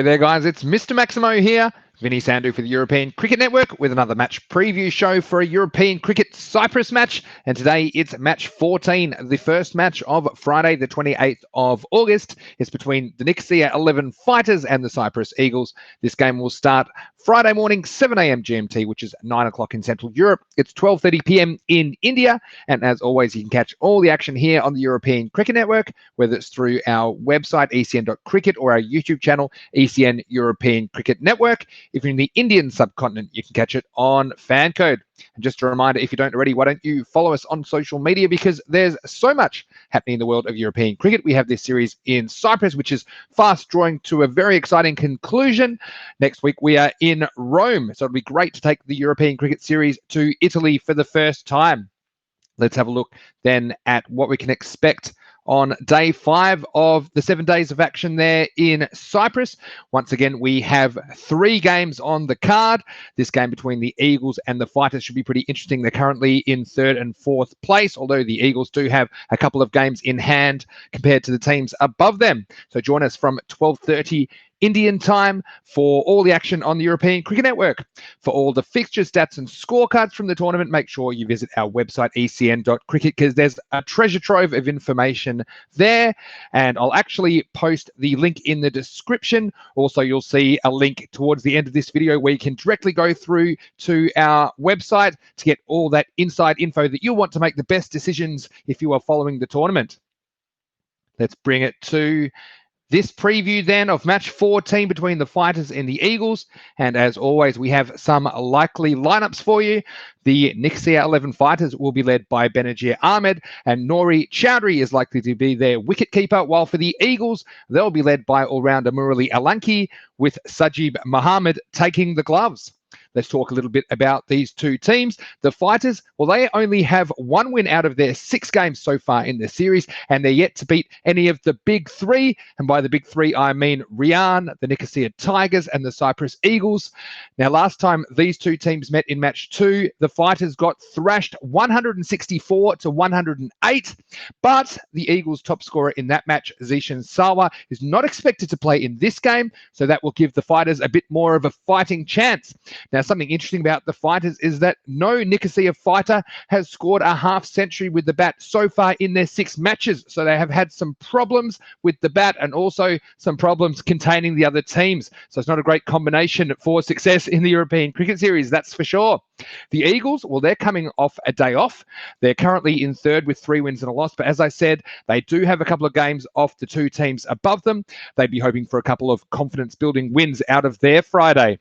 Hello there, guys. It's Mr. Maximo here, Vinny Sandhu for the European Cricket Network with another match preview show for a European Cricket Cyprus match. And today it's match 14, the first match of Friday, the 28th of August. It's between the Nicosia 11 Fighters and the Cyprus Eagles. This game will start Friday morning, 7 a.m. GMT, which is 9 o'clock in Central Europe. It's 12:30 p.m. in India. And as always, you can catch all the action here on the European Cricket Network, whether it's through our website, ecn.cricket, or our YouTube channel, ECN European Cricket Network. If you're in the Indian subcontinent, you can catch it on Fancode. And just a reminder, if you don't already, why don't you follow us on social media, because there's so much happening in the world of European cricket. We have this series in Cyprus, which is fast drawing to a very exciting conclusion. Next week, we are in Rome. So it'll be great to take the European Cricket Series to Italy for the first time. Let's have a look then at what we can expect on day 5 of the 7 days of action there in Cyprus. Once again, we have 3 games on the card. This game between the Eagles and the Fighters should be pretty interesting. They're currently in 3rd and 4th place, although the Eagles do have a couple of games in hand compared to the teams above them. So join us from 12:30 Indian time for all the action on the European Cricket Network. For all the fixture stats and scorecards from the tournament, make sure you visit our website, ecn.cricket, because there's a treasure trove of information there. And I'll actually post the link in the description. Also, you'll see a link towards the end of this video where you can directly go through to our website to get all that inside info that you'll want to make the best decisions if you are following the tournament. Let's bring it to this preview then of match 14 between the Fighters and the Eagles. And as always, we have some likely lineups for you. The Nicosia 11 Fighters will be led by Benazir Ahmed, and Nouri Chowdhury is likely to be their wicketkeeper, while for the Eagles, they'll be led by all-rounder Murali Alanki, with Sajib Mohammed taking the gloves. Let's talk a little bit about these two teams. The Fighters, well, they only have 1 win out of their 6 games so far in the series, and they're yet to beat any of the big 3. And by the big 3, I mean Riyan, the Nicosia Tigers, and the Cyprus Eagles. Now, last time these two teams met in match 2, the Fighters got thrashed 164 to 108. But the Eagles' top scorer in that match, Zishan Sawa, is not expected to play in this game, so that will give the Fighters a bit more of a fighting chance. Now, something interesting about the Fighters is that no Nicosia fighter has scored a half century with the bat so far in their 6 matches. So they have had some problems with the bat and also some problems containing the other teams. So it's not a great combination for success in the European Cricket Series, that's for sure. The Eagles, well, they're coming off a day off. They're currently in 3rd with 3 wins and a loss. But as I said, they do have a couple of games off the 2 teams above them. They'd be hoping for a couple of confidence-building wins out of their Friday.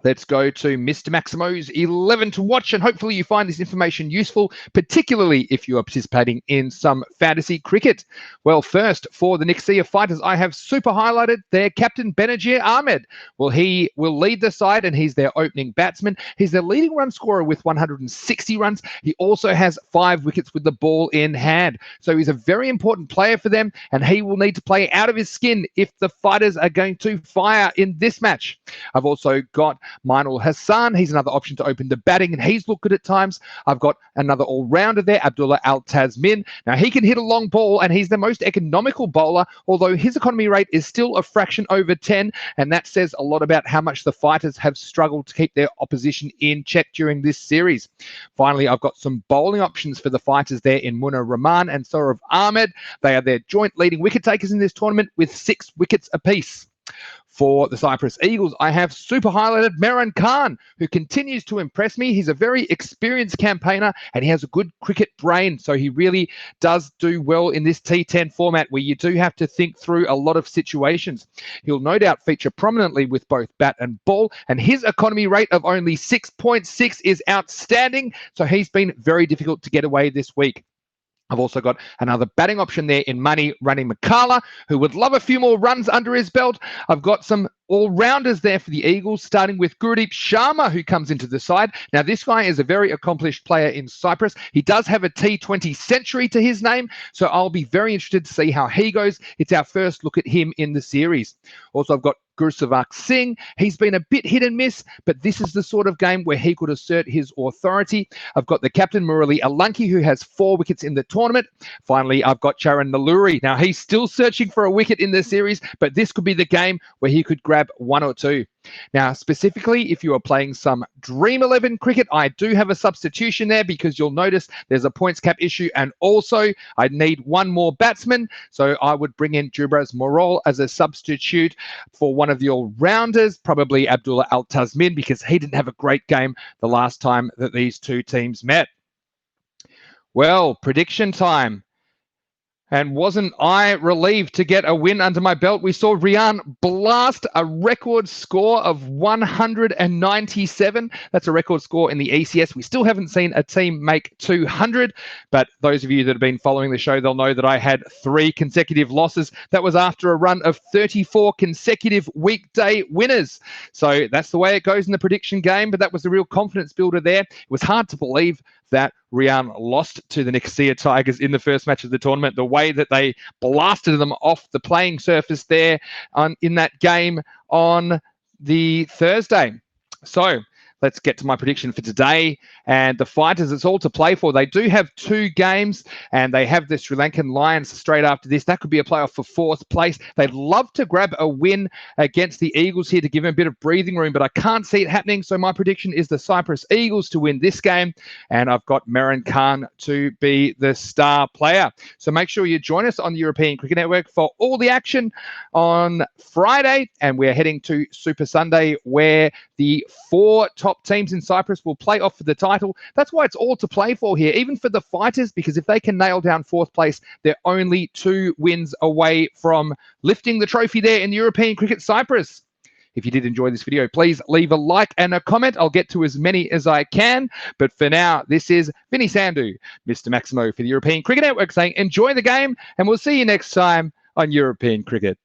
Let's go to Mr. Maximo's 11 to watch, and hopefully you find this information useful, particularly if you are participating in some fantasy cricket. Well, first, for the Nicosia Fighters, I have super highlighted their captain, Benazir Ahmed. Well, he will lead the side, and he's their opening batsman. He's their leading run scorer with 160 runs. He also has 5 wickets with the ball in hand. So he's a very important player for them, and he will need to play out of his skin if the Fighters are going to fire in this match. I've also got Mainul Hassan, he's another option to open the batting, and he's looked good at times. I've got another all-rounder there, Abdullah Al-Tasmin. Now, he can hit a long ball, and he's the most economical bowler, although his economy rate is still a fraction over 10, and that says a lot about how much the Fighters have struggled to keep their opposition in check during this series. Finally, I've got some bowling options for the Fighters there in Munir Rahman and Sourav Ahmed. They are their joint leading wicket takers in this tournament with 6 wickets apiece. For the Cyprus Eagles, I have super highlighted Mehran Khan, who continues to impress me. He's a very experienced campaigner, and he has a good cricket brain, so he really does do well in this T10 format where you do have to think through a lot of situations. He'll no doubt feature prominently with both bat and ball, and his economy rate of only 6.6 is outstanding, so he's been very difficult to get away this week. I've also got another batting option there in Mani Makala, who would love a few more runs under his belt. I've got some all-rounders there for the Eagles, starting with Gurdeep Sharma, who comes into the side. Now, this guy is a very accomplished player in Cyprus. He does have a T20 century to his name, so I'll be very interested to see how he goes. It's our first look at him in the series. Also, I've got Gursavak Singh. He's been a bit hit and miss, but this is the sort of game where he could assert his authority. I've got the captain, Murali Alanki, who has 4 wickets in the tournament. Finally, I've got Charan Nalluri. Now, he's still searching for a wicket in the series, but this could be the game where he could grab 1 or 2. Now, specifically, if you are playing some Dream 11 cricket, I do have a substitution there because you'll notice there's a points cap issue, and also I need 1 more batsman. So I would bring in Jubraz Morol as a substitute for one of the all-rounders, probably Abdullah Al-Tasmin, because he didn't have a great game the last time that these 2 teams met. Well, prediction time. And wasn't I relieved to get a win under my belt? We saw Rian blast a record score of 197. That's a record score in the ECS. We still haven't seen a team make 200, but those of you that have been following the show, they'll know that I had 3 consecutive losses. That was after a run of 34 consecutive weekday winners. So that's the way it goes in the prediction game, but that was a real confidence builder there. It was hard to believe that Rian lost to the Nicosia Tigers in the first match of the tournament. The way that they blasted them off the playing surface there in that game on the Thursday. So let's get to my prediction for today. And the Fighters, it's all to play for. They do have 2 games, and they have the Sri Lankan Lions straight after this. That could be a playoff for 4th place. They'd love to grab a win against the Eagles here to give them a bit of breathing room, but I can't see it happening. So my prediction is the Cyprus Eagles to win this game, and I've got Maran Khan to be the star player. So make sure you join us on the European Cricket Network for all the action on Friday, and we're heading to Super Sunday, where the 4 top teams in Cyprus will play off for the title. That's why it's all to play for here, even for the Fighters, because if they can nail down 4th place, they're only 2 wins away from lifting the trophy there in the European Cricket Cyprus. If you did enjoy this video, please leave a like and a comment. I'll get to as many as I can. But for now, this is Vinny Sandhu, Mr. Maximo for the European Cricket Network, saying enjoy the game, and we'll see you next time on European Cricket.